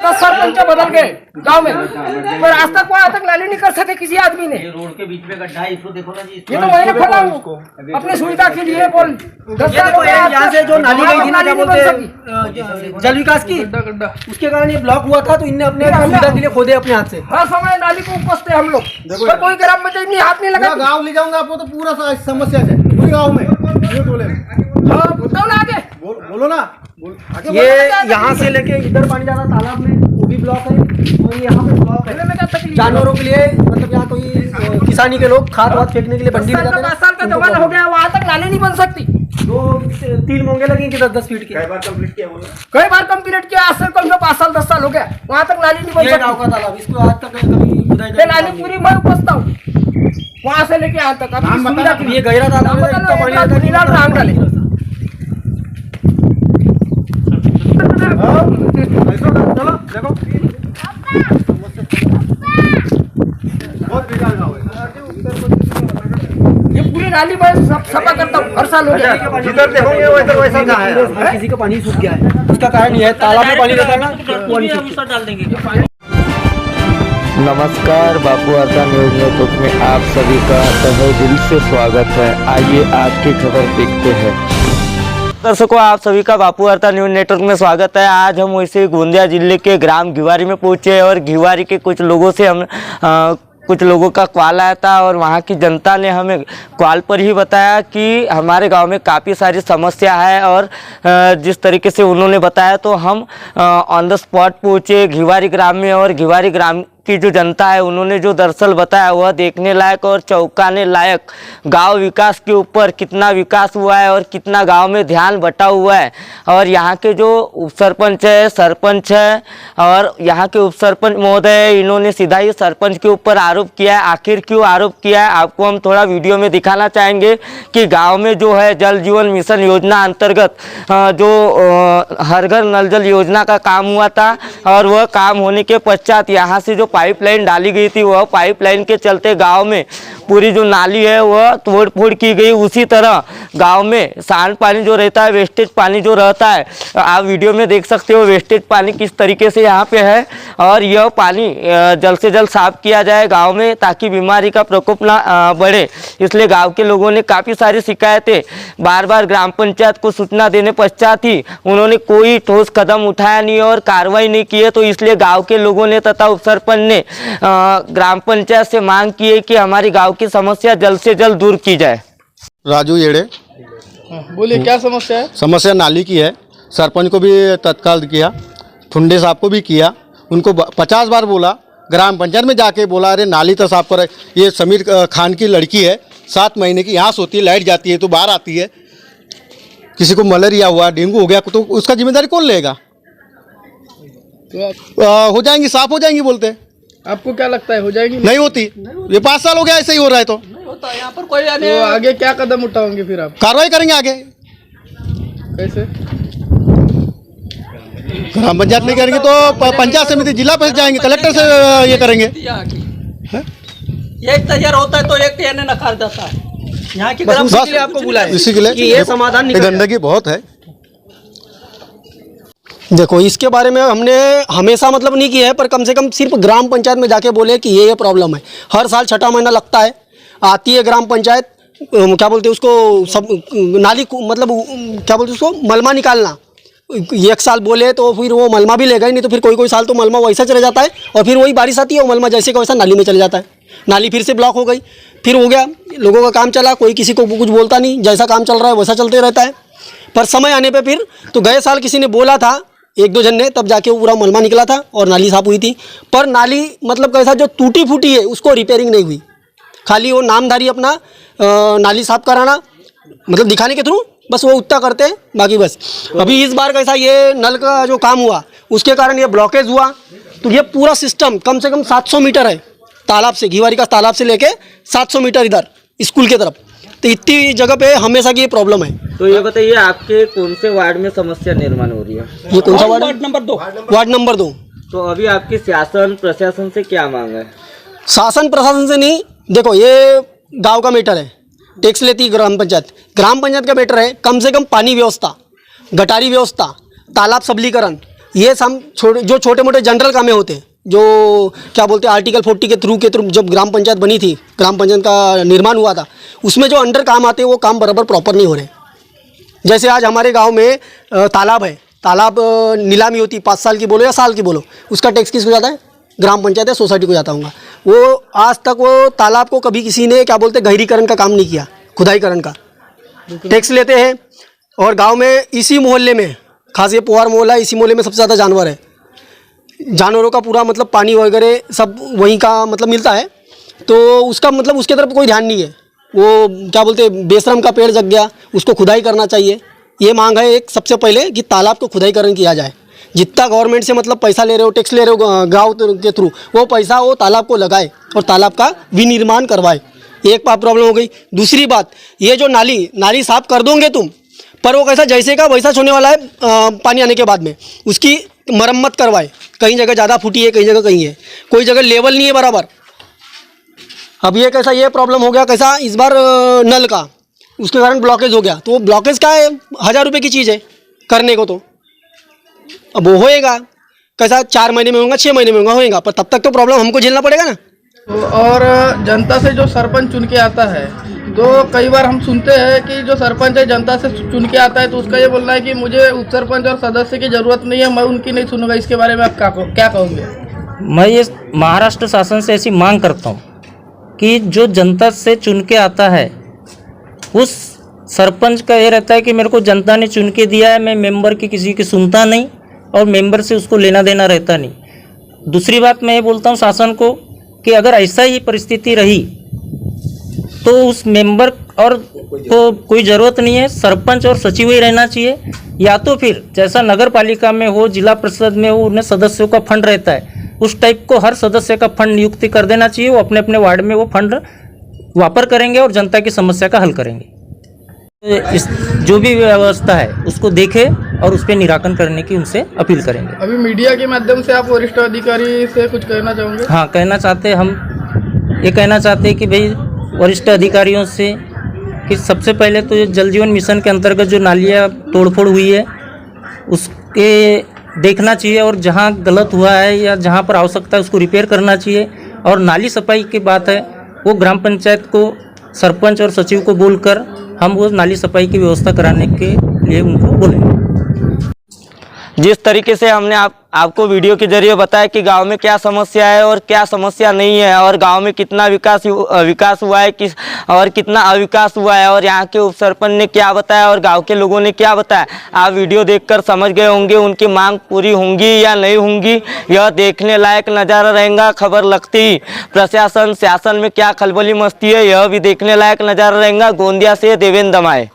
10 सरपंच बदल गए गांव में, पर आज तक वहाँ तक नाली नहीं कर सके किसी आदमी ने। रोड के बीच में गड्ढा है, इसको देखो ना जी। ये तो मैंने खोला हूँ अपनी सुविधा के लिए। बोल 10 साल हो गए यहाँ से जो नाली गई थी ना, क्या बोलते हैं, जल विकास की, गड्ढा उसके कारण ये ब्लॉक हुआ था, तो इनने अपने सुविधा के लिए खोदे अपने हाथ से। हर समय नाली को उपसते हम लोग, पर कोई ग्राम पंचायत नहीं हाथ नहीं लगा। गाँव ले जाऊंगा आपको तो पूरा समस्या है पूरे गाँव में। हाँ बताओ ना आगे, बोलो ना। ये यहाँ से लेके इधर पानी जाता तालाब में, वो भी ब्लॉक है, और यहाँ पे ब्लॉक है जानवरों के लिए। मतलब यहाँ कोई किसानी के लोग खाद वाद फेंकने के लिए बंडी में जाते हैं। 5 साल का जमाना हो गया, वहाँ तक नाली नहीं बन सकती। 2-3 मोंगे लगेंगे 10-10 फीट के। कई बार कंप्लीट किया आज से कम से 5 साल 10 साल हो गया, वहाँ तक नाली नहीं बन ये गाँव सकती। का तालाब, इसको आज तक कभी ये नाली पूरी मैं उपसता हूँ वहाँ से लेके यहाँ तक। अभी सुविधा के लिए ये गहरा तालाब है, इतना पानी आता है, नीला राम डाले। चलो देखो बहुत बेकार गाँव है। ये पूरी नाली मैं सफा करता हूँ हर साल हो गया। जिधर देखोगे वैसा वैसा कहाँ है। हर किसी का पानी सूख गया है। उसका कारण ये है, तालाब में पानी रहता है ना, पानी सूख डाल देंगे। नमस्कार, बापू वार्ता न्यूज नेटवर्क में आप सभी का तहे दिल से स्वागत है। आइए आज की खबर देखते हैं। दर्शकों, आप सभी का बापू वार्ता न्यूज नेटवर्क में स्वागत है। आज हम वैसे गोंदिया जिले के ग्राम घिवारी में पहुंचे और घिवारी के कुछ लोगों से हम कुछ लोगों का कॉल आया था और वहाँ की जनता ने हमें कॉल पर ही बताया कि हमारे गांव में काफ़ी सारी समस्या है। और जिस तरीके से उन्होंने बताया तो हम ऑन द स्पॉट पहुँचे घिवारी ग्राम में। और घिवारी ग्राम की जो जनता है उन्होंने जो दरअसल बताया वह देखने लायक और चौंकाने लायक। गांव विकास के ऊपर कितना विकास हुआ है और कितना गांव में ध्यान बटा हुआ है। और यहाँ के जो उप सरपंच है, सरपंच है और यहाँ के उप सरपंच महोदय, इन्होंने सीधा ही सरपंच के ऊपर आरोप किया है। आखिर क्यों आरोप किया है आपको हम थोड़ा वीडियो में दिखाना चाहेंगे कि गाँव में जो है जल जीवन मिशन योजना अंतर्गत जो हर घर नल जल योजना का काम हुआ था और वह काम होने के पश्चात यहाँ से जो पाइपलाइन डाली गई थी वह पाइपलाइन के चलते गांव में पूरी जो नाली है वह तोड़ फोड़ की गई। उसी तरह गांव में सांड पानी जो रहता है, वेस्टेज पानी जो रहता है, आप वीडियो में देख सकते हो वेस्टेज पानी किस तरीके से यहाँ पे है। और यह पानी जल्द से जल्द साफ किया जाए गांव में ताकि बीमारी का प्रकोप ना बढ़े। इसलिए गांव के लोगों ने काफ़ी सारी शिकायतें बार बार ग्राम पंचायत को सूचना देने पश्चात ही उन्होंने कोई ठोस कदम उठाया नहीं और कार्रवाई नहीं की है। तो इसलिए गाँव के लोगों ने तथा उप सरपंच ने ग्राम पंचायत से मांग की है कि हमारी गांव की समस्या जल्द से जल्द दूर की जाए। राजू येड़े। बोलिए क्या समस्या है? समस्या नाली की है। सरपंच को भी तत्काल किया, ठुंडे साहब को भी किया, उनको 50 बार बोला, ग्राम पंचायत में जाके बोला अरे नाली तो साफ करे। ये समीर खान की लड़की है, 7 महीने की, यहाँ सोती है, लाइट जाती है तो बाहर आती है। किसी को मलेरिया हुआ, डेंगू हो गया तो उसका जिम्मेदारी कौन लेगा? हो जाएंगी, साफ हो जाएंगी बोलते हैं। आपको क्या लगता है हो जाएगी? नहीं होती। ये 5 साल हो गया ऐसे ही हो रहा है। तो यहाँ पर कोई तो आगे क्या कदम उठाओगे फिर आप? कार्रवाई करेंगे आगे। कैसे? ग्राम पंचायत नहीं करेंगे तो पंचायत समिति, जिला परिषद जाएंगे, कलेक्टर से ये करेंगे। एक तैयार होता है तो एक कहने नकार जाता है। यहाँ की ग्राम पंचायत के लिए आपको बुलाया, इसी के लिए ये समाधान निकले। गंदगी बहुत है। देखो, इसके बारे में हमने हमेशा मतलब नहीं किया है, पर कम से कम सिर्फ ग्राम पंचायत में जाके बोले कि ये प्रॉब्लम है। हर साल 6ठा महीना लगता है, आती है ग्राम पंचायत, क्या बोलते हैं उसको, सब नाली को मतलब क्या बोलते हैं उसको, मलमा निकालना। एक साल बोले तो फिर वो मलमा भी लेगा ही नहीं, तो फिर कोई साल तो मलमा वैसा चला जाता है और फिर वही बारिश आती है और मलमा जैसे का वैसा नाली में चले जाता है। नाली फिर से ब्लॉक हो गई, फिर हो गया, लोगों का काम चला, कोई किसी को कुछ बोलता नहीं, जैसा काम चल रहा है वैसा चलते रहता है। पर समय आने पर फिर तो गए साल किसी ने बोला था, 1-2 जन ने, तब जाके पूरा मलमा निकला था और नाली साफ हुई थी। पर नाली मतलब कैसा जो टूटी फूटी है उसको रिपेयरिंग नहीं हुई, खाली वो नामधारी अपना नाली साफ कराना मतलब दिखाने के थ्रू बस वो उतना करते हैं, बाकी बस। अभी इस बार कैसा ये नल का जो काम हुआ उसके कारण ये ब्लॉकेज हुआ, तो ये पूरा सिस्टम कम से कम 700 मीटर है तालाब से, घिवारी का तालाब से लेके 700 मीटर इधर स्कूल की तरफ, तो इतनी जगह पे हमेशा की ये प्रॉब्लम है। तो ये बताइए आपके कौन से वार्ड में समस्या निर्माण हो रही है? ये कौन सा वार्ड? Ward number 2। तो अभी आपकी शासन प्रशासन से क्या मांग है? शासन प्रशासन से नहीं, देखो ये गांव का मैटर है, टैक्स लेती है ग्राम पंचायत, ग्राम पंचायत का मैटर है। कम से कम पानी व्यवस्था, गटारी व्यवस्था, तालाब सबलीकरण, ये जो छोटे मोटे जनरल कामें होते हैं, जो क्या बोलते हैं आर्टिकल 40 के थ्रू जब ग्राम पंचायत बनी थी, ग्राम पंचायत का निर्माण हुआ था, उसमें जो अंडर काम आते हैं वो काम बराबर प्रॉपर नहीं हो रहे। जैसे आज हमारे गांव में तालाब है, तालाब नीलामी होती 5 साल की बोलो या साल की बोलो, उसका टैक्स किसको जाता है? ग्राम पंचायत या सोसाइटी को जाता होगा। वो आज तक वो तालाब को कभी किसी ने क्या बोलते गहरीकरण का काम नहीं किया, खुदाईकरण का। टैक्स लेते हैं और गांव में इसी मोहल्ले में, खास ये पोहार मोहल्ला, इसी मोहल्ले में सबसे ज़्यादा जानवर है, जानवरों का पूरा मतलब पानी वगैरह सब वहीं का मतलब मिलता है, तो उसका मतलब उसके तरफ कोई ध्यान नहीं है। वो क्या बोलते हैं बेशरम का पेड़ जग गया, उसको खुदाई करना चाहिए। ये मांग है एक सबसे पहले कि तालाब को खुदाईकरण किया जाए। जितना गवर्नमेंट से मतलब पैसा ले रहे हो, टैक्स ले रहे हो गाँव के थ्रू, वो पैसा वो तालाब को लगाए और तालाब का विनिर्माण करवाए। एक बात प्रॉब्लम हो गई। दूसरी बात, ये जो नाली साफ कर दोगे तुम, पर वो कैसा जैसे का वैसा होने वाला है पानी आने के बाद में, उसकी मरम्मत करवाए। कहीं जगह ज़्यादा फूटी है, कहीं जगह कहीं है, कोई जगह लेवल नहीं है बराबर। अब ये कैसा ये प्रॉब्लम हो गया, कैसा इस बार नल का, उसके कारण ब्लॉकेज हो गया। तो वो ब्लॉकेज क्या है, 1000 रुपये की चीज़ है करने को, तो अब वो होएगा कैसा 4 महीने में होगा, 6 महीने में होगा, पर तब तक तो प्रॉब्लम हमको झेलना पड़ेगा ना। और जनता से जो सरपंच चुन के आता है, तो कई बार हम सुनते हैं कि जो सरपंच है जनता से चुन के आता है, तो उसका ये बोलना है कि मुझे उप सरपंच और सदस्य की ज़रूरत नहीं है, मैं उनकी नहीं सुनूंगा। इसके बारे में आप क्या कहोगे? मैं ये महाराष्ट्र शासन से ऐसी मांग करता हूँ कि जो जनता से चुन के आता है, उस सरपंच का ये रहता है कि मेरे को जनता ने चुन के दिया है, मैं मेंबर की किसी की सुनता नहीं और मेंबर से उसको लेना देना रहता नहीं। दूसरी बात मैं ये बोलता हूँ शासन को कि अगर ऐसा ही परिस्थिति रही तो उस मेंबर और को कोई ज़रूरत नहीं है, सरपंच और सचिव ही रहना चाहिए, या तो फिर जैसा नगर पालिका में हो, जिला परिषद में हो, उन्हें सदस्यों का फंड रहता है, उस टाइप को हर सदस्य का फंड नियुक्ति कर देना चाहिए। वो अपने अपने वार्ड में वो फंड वापर करेंगे और जनता की समस्या का हल करेंगे। इस जो भी व्यवस्था है उसको देखें और उस पर निराकरण करने की उनसे अपील करेंगे। अभी मीडिया के माध्यम से आप वरिष्ठ अधिकारी से कुछ कहना चाहोगे? हाँ, कहना चाहते हैं, हम ये कहना चाहते हैं कि भाई वरिष्ठ अधिकारियों से कि सबसे पहले तो ये जल जीवन मिशन के अंतर्गत जो नालियाँ तोड़फोड़ हुई है उसके देखना चाहिए, और जहाँ गलत हुआ है या जहाँ पर आवश्यकता है उसको रिपेयर करना चाहिए। और नाली सफाई की बात है, वो ग्राम पंचायत को, सरपंच और सचिव को बोलकर हम वो नाली सफाई की व्यवस्था कराने के लिए उनको बोलेंगे। जिस तरीके से हमने आपको वीडियो के जरिए बताया कि गांव में क्या समस्या है और क्या समस्या नहीं है, और गांव में कितना विकास हुआ है और कितना अविकास हुआ है, और यहाँ के उप सरपंच ने क्या बताया और गांव के लोगों ने क्या बताया, आप वीडियो देखकर समझ गए होंगे। उनकी मांग पूरी होंगी या नहीं होंगी, यह देखने लायक नज़ारा रहेगा। खबर लगती ही प्रशासन शासन में क्या खलबली मचती है, यह भी देखने लायक नज़ारा रहेगा। गोंदिया से देवेंद्र दमाए।